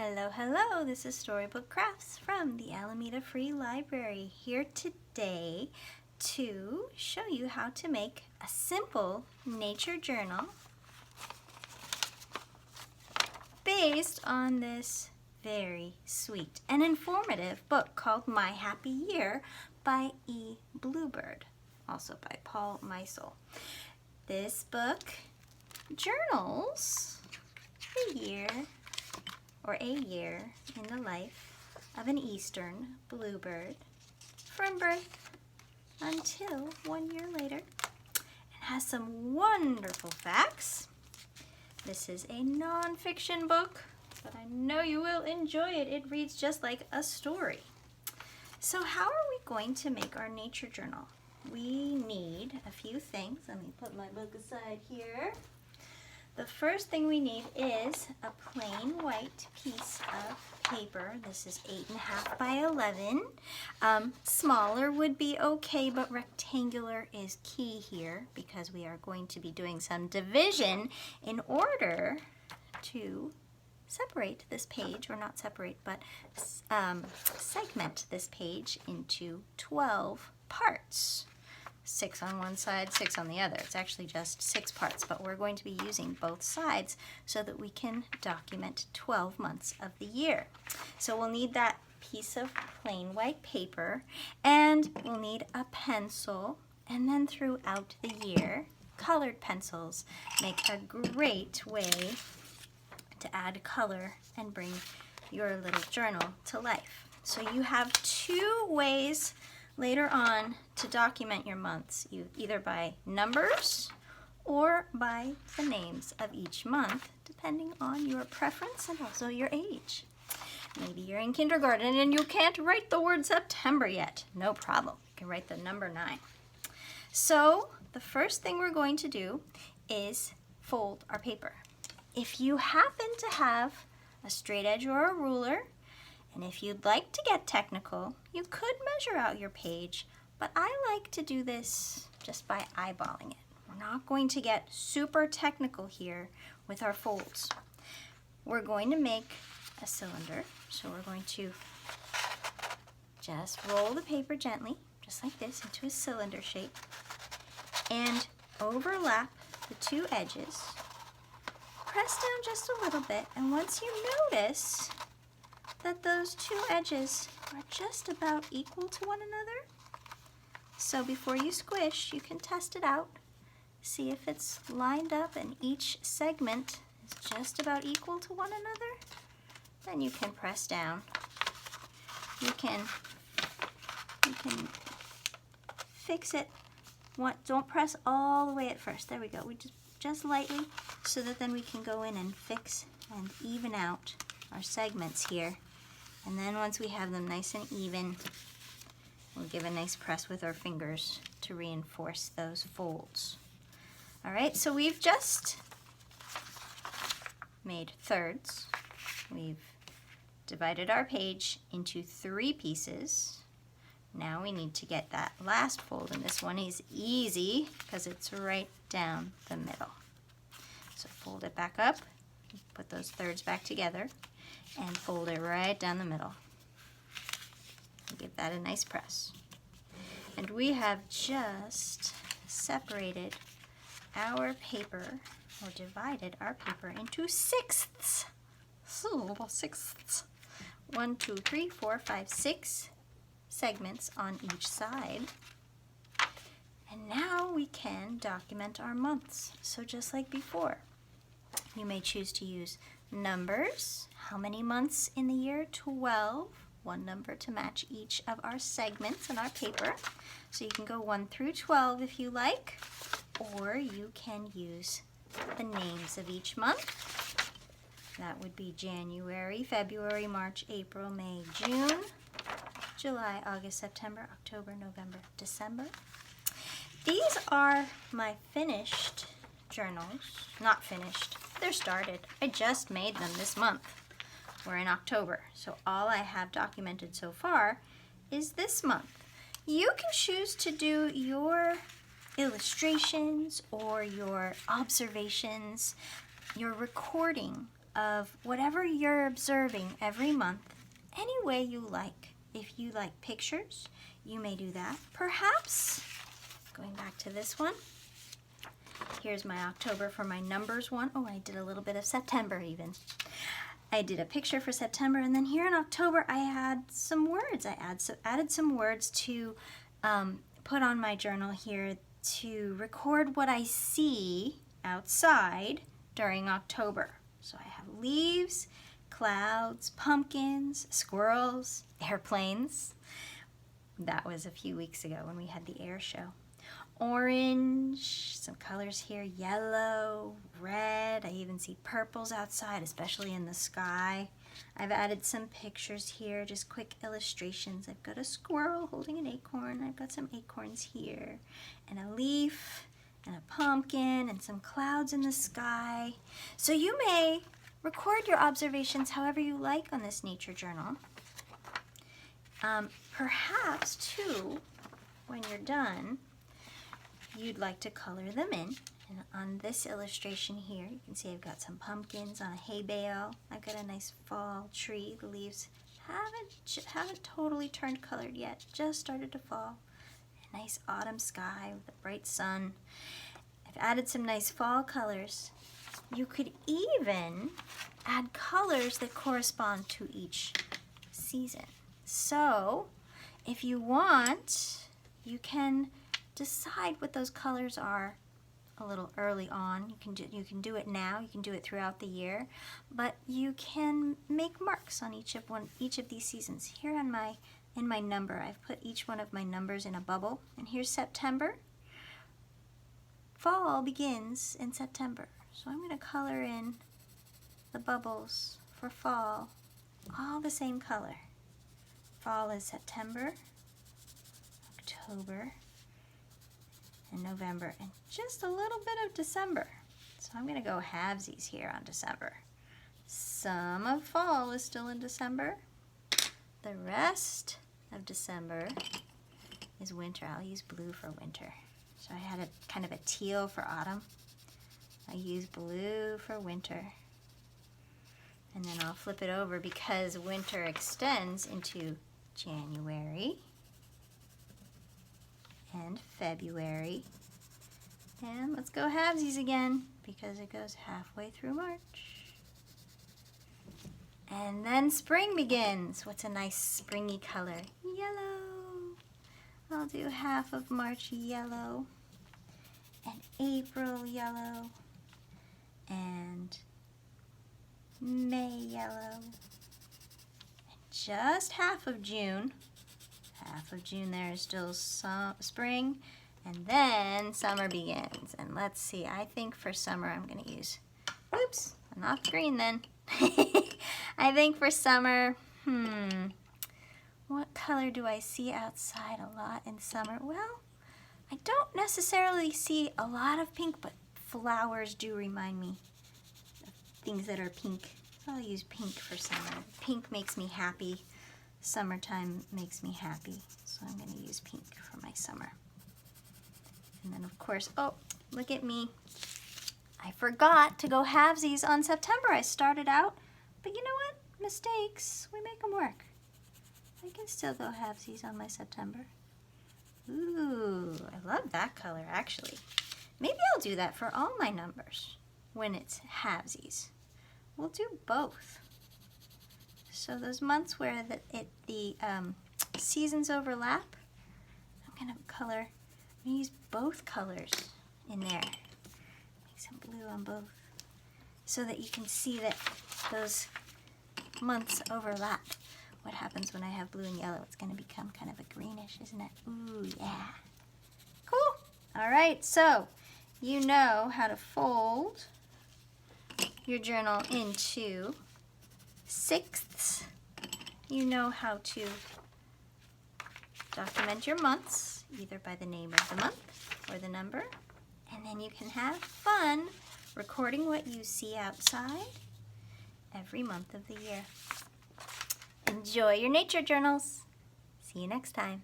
Hello, hello, this is Storybook Crafts from the Alameda Free Library, here today to show you how to make a simple nature journal based on this very sweet and informative book called My Happy Year by Bluebird, also by Meisel. This book journals the year or a year in the life of an eastern bluebird from birth until 1 year later. It has some wonderful facts. This is a non-fiction book, but I know you will enjoy it. It reads just like a story. So how are we going to make our nature journal? We need a few things. Let me put my book aside here. The first thing we need is a plain white piece of paper. This is 8.5 by 11. Smaller would be okay, but rectangular is key here because we are going to be doing some division in order to separate this page, or not separate, but segment this page into 12 parts. 6 on one side, 6 on the other. It's actually just 6 parts, but we're going to be using both sides so that we can document 12 months of the year. So we'll need that piece of plain white paper, and we'll need a pencil, and then throughout the year, colored pencils make a great way to add color and bring your little journal to life. So you have 2 ways later on to document your months, either by numbers or by the names of each month, depending on your preference and also your age. Maybe you're in kindergarten and you can't write the word September yet. No problem. You can write the number 9. So the first thing we're going to do is fold our paper. If you happen to have a straight edge or a ruler, and if you'd like to get technical, you could measure out your page, but I like to do this just by eyeballing it. We're not going to get super technical here with our folds. We're going to make a cylinder, so we're going to just roll the paper gently, just like this, into a cylinder shape, and overlap the 2 edges. Press down just a little bit, and once you notice that those 2 edges are just about equal to one another, so before you squish, you can test it out, see if it's lined up and each segment is just about equal to one another, then you can press down. You can fix it. Don't press all the way at first. There we go. We just lightly, so that then we can go in and fix and even out our segments here. And then once we have them nice and even, we'll give a nice press with our fingers to reinforce those folds. All right, so we've just made thirds. We've divided our page into 3 pieces. Now we need to get that last fold, and this one is easy because it's right down the middle. So fold it back up, put those thirds back together, and fold it right down the middle. Give that a nice press. And we have just separated our paper, or divided our paper into 6ths. So little 6ths. 1, 2, 3, 4, 5, 6 segments on each side. And now we can document our months. So just like before, you may choose to use numbers. How many months in the year? 12. 1 number to match each of our segments in our paper. So you can go 1 through 12 if you like, or you can use the names of each month. That would be January, February, March, April, May, June, July, August, September, October, November, December. These are my finished journals. Not finished. They're started. I just made them this month. We're in October, so all I have documented so far is this month. You can choose to do your illustrations or your observations, your recording of whatever you're observing every month, any way you like. If you like pictures, you may do that. Perhaps, going back to this one, here's my October for my numbers one. Oh, I did a little bit of September even. I did a picture for September, and then here in October I had some words. I added some words to put on my journal here to record what I see outside during October. So I have leaves, clouds, pumpkins, squirrels, airplanes. That was a few weeks ago when we had the air show. Orange, some colors here, yellow, red. I even see purples outside, especially in the sky. I've added some pictures here, just quick illustrations. I've got a squirrel holding an acorn. I've got some acorns here, and a leaf, and a pumpkin, and some clouds in the sky. So you may record your observations however you like on this nature journal. Perhaps, too, when you're done, you'd like to color them in. And on this illustration here, you can see I've got some pumpkins on a hay bale. I've got a nice fall tree. The leaves haven't totally turned colored yet, just started to fall. A nice autumn sky with a bright sun. I've added some nice fall colors. You could even add colors that correspond to each season. So, if you want, you can decide what those colors are a little early on. You can do it now. You can do it throughout the year, but you can make marks on each of these seasons. Here in my number, I've put each one of my numbers in a bubble, and here's September. Fall begins in September, so I'm going to color in the bubbles for fall, all the same color. Fall is September, October, and November, and just a little bit of December. So I'm going to go halvesies here on December. Some of fall is still in December. The rest of December is winter. I'll use blue for winter. So I had a kind of a teal for autumn. I use blue for winter. And then I'll flip it over because winter extends into January and February. And let's go halvesies again because it goes halfway through March. And then spring begins. What's a nice springy color? Yellow. I'll do half of March yellow, and April yellow, and May yellow, and just half of June. Half of June there is still spring, and then summer begins. And let's see, I think for summer I'm going to use, oops, not green then. I think for summer, what color do I see outside a lot in summer? Well, I don't necessarily see a lot of pink, but flowers do remind me of things that are pink. So I'll use pink for summer. Pink makes me happy. Summertime makes me happy. So I'm going to use pink for my summer. And then of course, oh, look at me. I forgot to go halvesies on September. I started out, but you know what? Mistakes, we make them work. I can still go halvesies on my September. Ooh, I love that color actually. Maybe I'll do that for all my numbers when it's halvesies. We'll do both. So those months where the seasons overlap, I'm gonna use both colors in there. Make some blue on both so that you can see that those months overlap. What happens when I have blue and yellow? It's going to become kind of a greenish, isn't it? Ooh, yeah. Cool. All right, so you know how to fold your journal into sixths. You know how to document your months, either by the name of the month or the number. And then you can have fun recording what you see outside every month of the year. Enjoy your nature journals. See you next time.